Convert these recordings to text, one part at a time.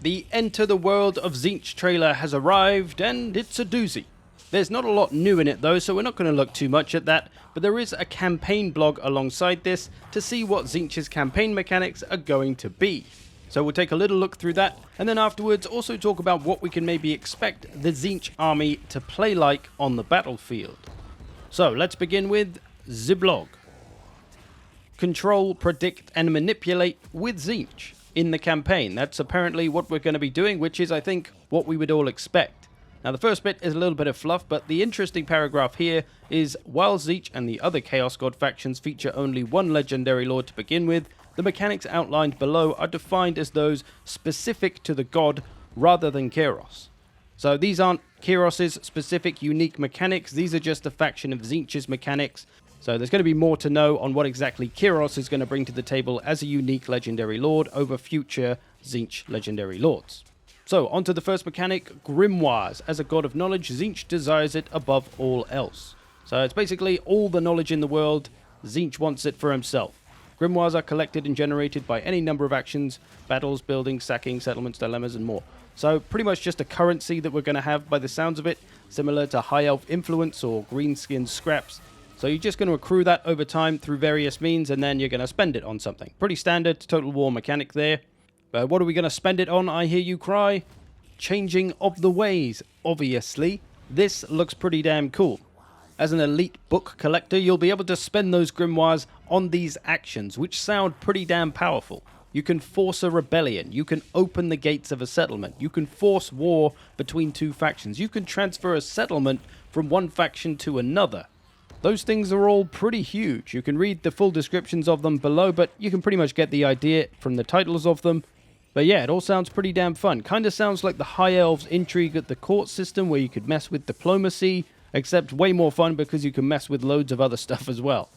The Enter the World of Tzeentch trailer has arrived, and it's a doozy. There's not a lot new in it though, so we're not going to look too much at that, but there is a campaign blog alongside this to see what Tzeentch's campaign mechanics are going to be. So we'll take a little look through that, and then afterwards also talk about what we can maybe expect the Tzeentch army to play like on the battlefield. So let's begin with the blog. Control, predict, and manipulate with Tzeentch in the campaign. That's apparently what we're going to be doing, which is, I think, what we would all expect. Now, the first bit is a little bit of fluff, but the interesting paragraph here is, while Tzeentch and the other Chaos God factions feature only one legendary lord to begin with, the mechanics outlined below are defined as those specific to the god rather than Kairos. So these aren't Kairos' specific unique mechanics, these are just a faction of Tzeentch's mechanics. So there's going to be more to know on what exactly Kairos is going to bring to the table as a unique legendary lord over future Tzeentch legendary lords. So, onto the first mechanic, Grimoires. As a god of knowledge, Tzeentch desires it above all else. So it's basically all the knowledge in the world, Tzeentch wants it for himself. Grimoires are collected and generated by any number of actions, battles, buildings, sacking, settlements, dilemmas, and more. So pretty much just a currency that we're going to have by the sounds of it, similar to High Elf Influence or Greenskin Scraps. So you're just going to accrue that over time through various means, and then you're going to spend it on something. Pretty standard Total War mechanic there. But what are we going to spend it on, I hear you cry? Changing of the ways, obviously. This looks pretty damn cool. As an elite book collector, you'll be able to spend those grimoires on these actions, which sound pretty damn powerful. You can force a rebellion, you can open the gates of a settlement, you can force war between two factions, you can transfer a settlement from one faction to another. Those things are all pretty huge. You can read the full descriptions of them below, but you can pretty much get the idea from the titles of them. But yeah, it all sounds pretty damn fun. Kinda sounds like the High Elves intrigue at the court system where you could mess with diplomacy, except way more fun because you can mess with loads of other stuff as well.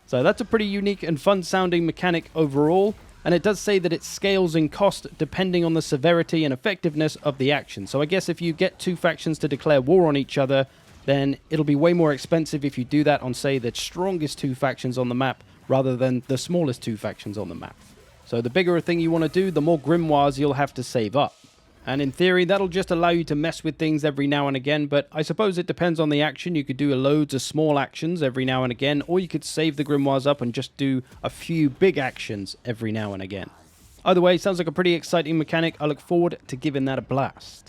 So that's a pretty unique and fun sounding mechanic overall, and it does say that it scales in cost depending on the severity and effectiveness of the action. So I guess if you get two factions to declare war on each other, then it'll be way more expensive if you do that on, say, the strongest two factions on the map rather than the smallest two factions on the map. So the bigger a thing you want to do, the more grimoires you'll have to save up. And in theory, that'll just allow you to mess with things every now and again, but I suppose it depends on the action. You could do loads of small actions every now and again, or you could save the grimoires up and just do a few big actions every now and again. Either way, sounds like a pretty exciting mechanic. I look forward to giving that a blast.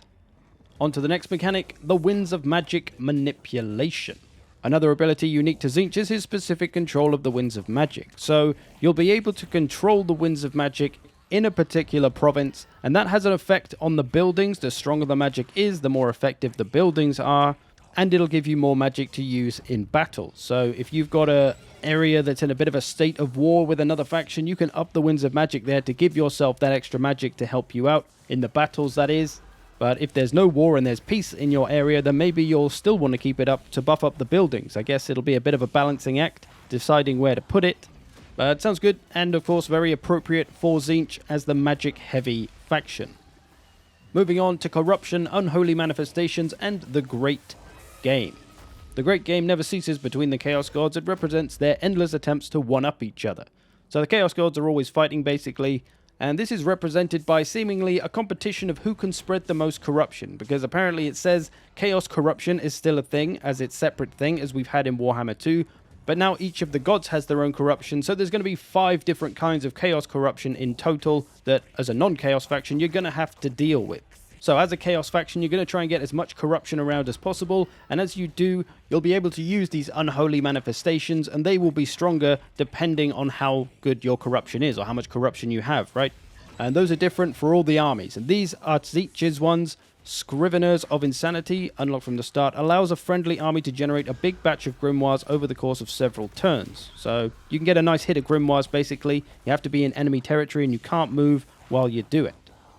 On to the next mechanic, the Winds of Magic Manipulation. Another ability unique to Tzeentch is his specific control of the Winds of Magic. So you'll be able to control the Winds of Magic in a particular province, and that has an effect on the buildings. The stronger the magic is, the more effective the buildings are, and it'll give you more magic to use in battle. So if you've got an area that's in a bit of a state of war with another faction, you can up the Winds of Magic there to give yourself that extra magic to help you out in the battles, that is. But if there's no war and there's peace in your area, then maybe you'll still want to keep it up to buff up the buildings. I guess it'll be a bit of a balancing act, deciding where to put it. But it sounds good, and of course very appropriate for Tzeentch as the magic-heavy faction. Moving on to Corruption, Unholy Manifestations, and the Great Game. The Great Game never ceases between the Chaos Gods. It represents their endless attempts to one-up each other. So the Chaos Gods are always fighting, basically, and this is represented by seemingly a competition of who can spread the most corruption, because apparently it says Chaos Corruption is still a thing, as its separate thing, as we've had in Warhammer 2, but now each of the gods has their own corruption, so there's going to be 5 different kinds of Chaos Corruption in total that, as a non-Chaos faction, you're going to have to deal with. So as a Chaos faction, you're going to try and get as much corruption around as possible, and as you do, you'll be able to use these unholy manifestations, and they will be stronger depending on how good your corruption is, or how much corruption you have, right? And those are different for all the armies, and these are Tzeentch's ones. Scriveners of Insanity, unlocked from the start, allows a friendly army to generate a big batch of grimoires over the course of several turns. So you can get a nice hit of grimoires, basically. You have to be in enemy territory, and you can't move while you do it.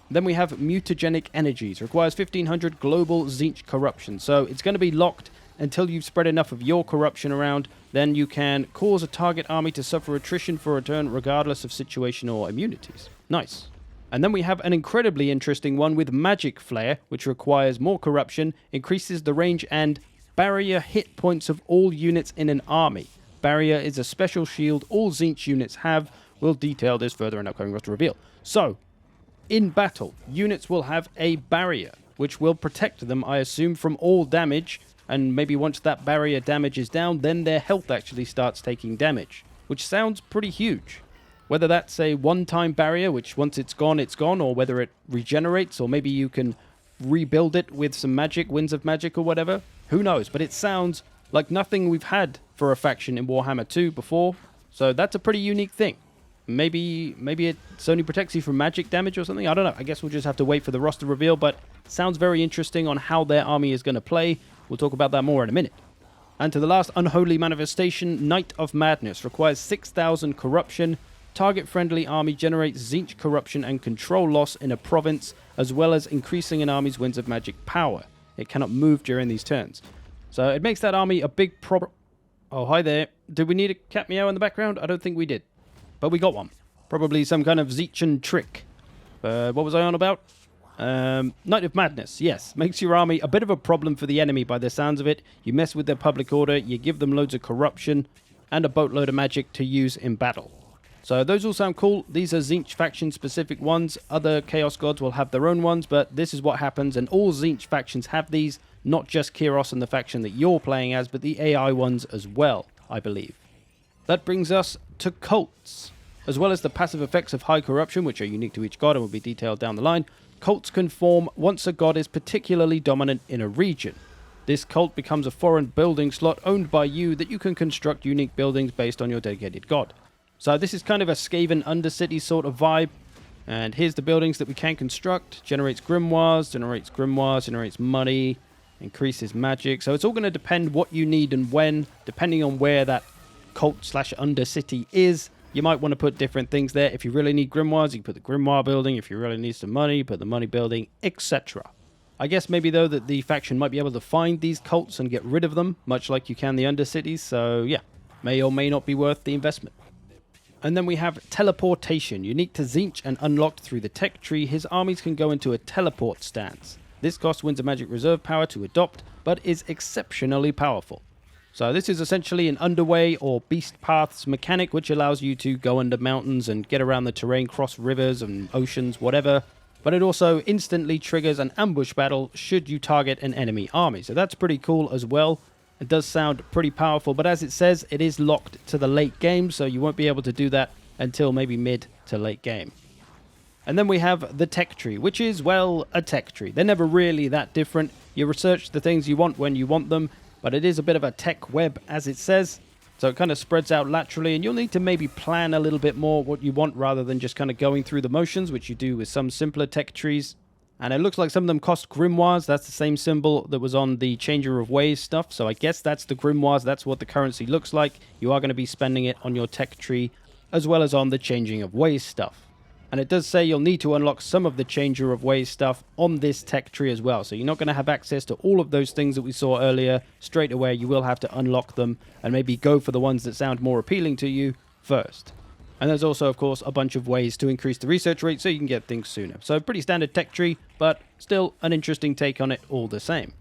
Then we have Mutagenic Energies. Requires 1500 global Tzeentch corruption. So it's going to be locked until you've spread enough of your corruption around. Then you can cause a target army to suffer attrition for a turn regardless of situation or immunities. Nice. And then we have an incredibly interesting one with Magic Flare, which requires more corruption, increases the range and barrier hit points of all units in an army. Barrier is a special shield all Tzeentch units have. We'll detail this further in upcoming roster reveal. So, in battle, units will have a barrier, which will protect them, I assume, from all damage. And maybe once that barrier damage is down, then their health actually starts taking damage, which sounds pretty huge. Whether that's a one-time barrier, which once it's gone, or whether it regenerates, or maybe you can rebuild it with some magic, winds of magic or whatever, who knows? But it sounds like nothing we've had for a faction in Warhammer 2 before, so that's a pretty unique thing. Maybe it only protects you from magic damage or something, I don't know. I guess we'll just have to wait for the roster reveal, but sounds very interesting on how their army is going to play. We'll talk about that more in a minute. And to the last unholy manifestation, Night of Madness. Requires 6,000 corruption. Target-friendly army generates Tzeentch corruption and control loss in a province, as well as increasing an army's winds of magic power. It cannot move during these turns. So it makes that army a big problem. Oh, hi there. Did we need a cat meow in the background? I don't think we did. But we got one. Probably some kind of Tzeentchian trick. What was I on about? Night of Madness, yes. Makes your army a bit of a problem for the enemy by the sounds of it. You mess with their public order, you give them loads of corruption, and a boatload of magic to use in battle. So those all sound cool. These are Tzeentch faction-specific ones. Other Chaos Gods will have their own ones, but this is what happens, and all Tzeentch factions have these, not just Kairos and the faction that you're playing as, but the AI ones as well, I believe. That brings us to cults. As well as the passive effects of high corruption, which are unique to each god and will be detailed down the line, cults can form once a god is particularly dominant in a region. This cult becomes a foreign building slot owned by you that you can construct unique buildings based on your dedicated god. So this is kind of a Skaven Undercity sort of vibe. And here's the buildings that we can construct. Generates grimoires, generates money, increases magic. So it's all going to depend what you need and when, depending on where that cult/Undercity is. You might want to put different things there. If you really need grimoires, you can put the grimoire building. If you really need some money, put the money building, etc. I guess maybe, though, that the faction might be able to find these cults and get rid of them, much like you can the Undercities. So, yeah, may or may not be worth the investment. And then we have teleportation. Unique to Tzeentch and unlocked through the tech tree, his armies can go into a teleport stance. This costs Winds of Magic reserve power to adopt, but is exceptionally powerful. So this is essentially an underway or beast paths mechanic, which allows you to go under mountains and get around the terrain, cross rivers and oceans, whatever. But it also instantly triggers an ambush battle should you target an enemy army. So that's pretty cool as well. It does sound pretty powerful, but as it says, it is locked to the late game, so you won't be able to do that until maybe mid to late game. And then we have the tech tree, which is, well, a tech tree. They're never really that different. You research the things you want when you want them, but it is a bit of a tech web, as it says. So it kind of spreads out laterally, and you'll need to maybe plan a little bit more what you want rather than just kind of going through the motions, which you do with some simpler tech trees. And it looks like some of them cost grimoires. That's the same symbol that was on the Changer of Ways stuff. So I guess that's the grimoires. That's what the currency looks like. You are going to be spending it on your tech tree, as well as on the Changing of Ways stuff. And it does say you'll need to unlock some of the Changer of Ways stuff on this tech tree as well. So you're not going to have access to all of those things that we saw earlier straight away. You will have to unlock them and maybe go for the ones that sound more appealing to you first. And there's also, of course, a bunch of ways to increase the research rate so you can get things sooner. So pretty standard tech tree, but still an interesting take on it all the same.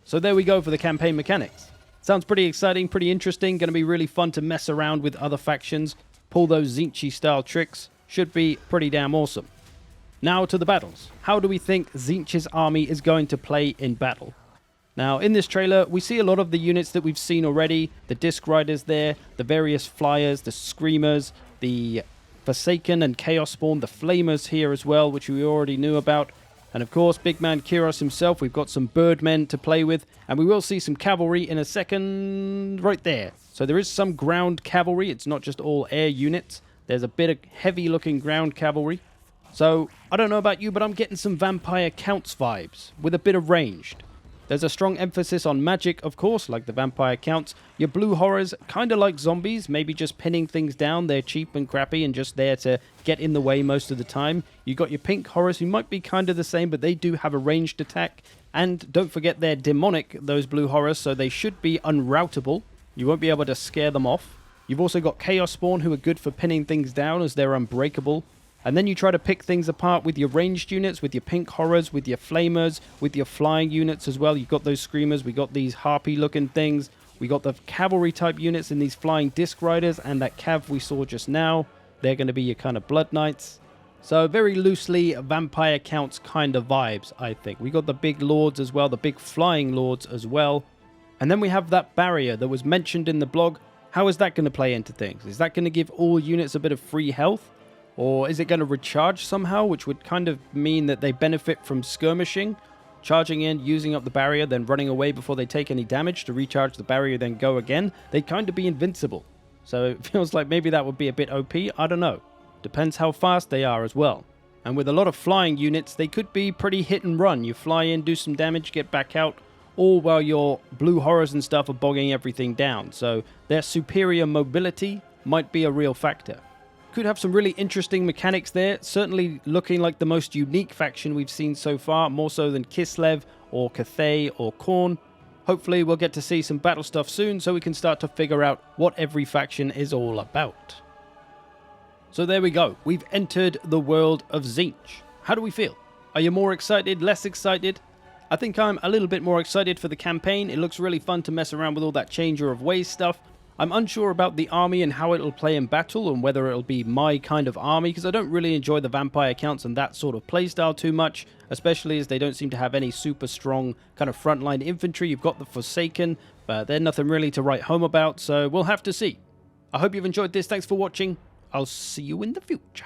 So there we go for the campaign mechanics. Sounds pretty exciting, pretty interesting. Going to be really fun to mess around with other factions. Pull those Tzeentchy style tricks. Should be pretty damn awesome. Now to the battles. How do we think Tzeentch's army is going to play in battle? Now, in this trailer, we see a lot of the units that we've seen already. The Disc Riders there, the various Flyers, the Screamers, the Forsaken and Chaos Spawn, the Flamers here as well, which we already knew about. And of course, big man Kairos himself. We've got some Birdmen to play with. And we will see some cavalry in a second right there. So there is some ground cavalry. It's not just all air units. There's a bit of heavy-looking ground cavalry. So, I don't know about you, but I'm getting some Vampire Counts vibes, with a bit of ranged. There's a strong emphasis on magic, of course, like the Vampire Counts. Your blue horrors, kind of like zombies, maybe just pinning things down. They're cheap and crappy and just there to get in the way most of the time. You got your pink horrors, who might be kind of the same, but they do have a ranged attack. And don't forget they're demonic, those blue horrors, so they should be unroutable. You won't be able to scare them off. You've also got Chaos Spawn, who are good for pinning things down as they're unbreakable. And then you try to pick things apart with your ranged units, with your pink horrors, with your flamers, with your flying units as well. You've got those screamers, we got these harpy-looking things. We got the cavalry-type units in these flying disc riders, and that cav we saw just now. They're going to be your kind of blood knights. So very loosely vampire counts kind of vibes, I think. We got the big lords as well, the big flying lords as well. And then we have that barrier that was mentioned in the blog. How is that going to play into things? Is that going to give all units a bit of free health? Or is it going to recharge somehow, which would kind of mean that they benefit from skirmishing, charging in, using up the barrier, then running away before they take any damage to recharge the barrier, then go again? They'd kind of be invincible. So it feels like maybe that would be a bit OP. I don't know. Depends how fast they are as well. And with a lot of flying units, they could be pretty hit and run. You fly in, do some damage, get back out, all while your blue horrors and stuff are bogging everything down. So their superior mobility might be a real factor. Could have some really interesting mechanics there. Certainly looking like the most unique faction we've seen so far, more so than Kislev or Cathay or Khorne. Hopefully we'll get to see some battle stuff soon so we can start to figure out what every faction is all about. So there we go. We've entered the world of Tzeentch. How do we feel? Are you more excited, less excited? I think I'm a little bit more excited for the campaign. It looks really fun to mess around with all that Changer of Ways stuff. I'm unsure about the army and how it'll play in battle and whether it'll be my kind of army, because I don't really enjoy the vampire counts and that sort of playstyle too much, especially as they don't seem to have any super strong kind of frontline infantry. You've got the Forsaken, but they're nothing really to write home about, so we'll have to see. I hope you've enjoyed this. Thanks for watching. I'll see you in the future.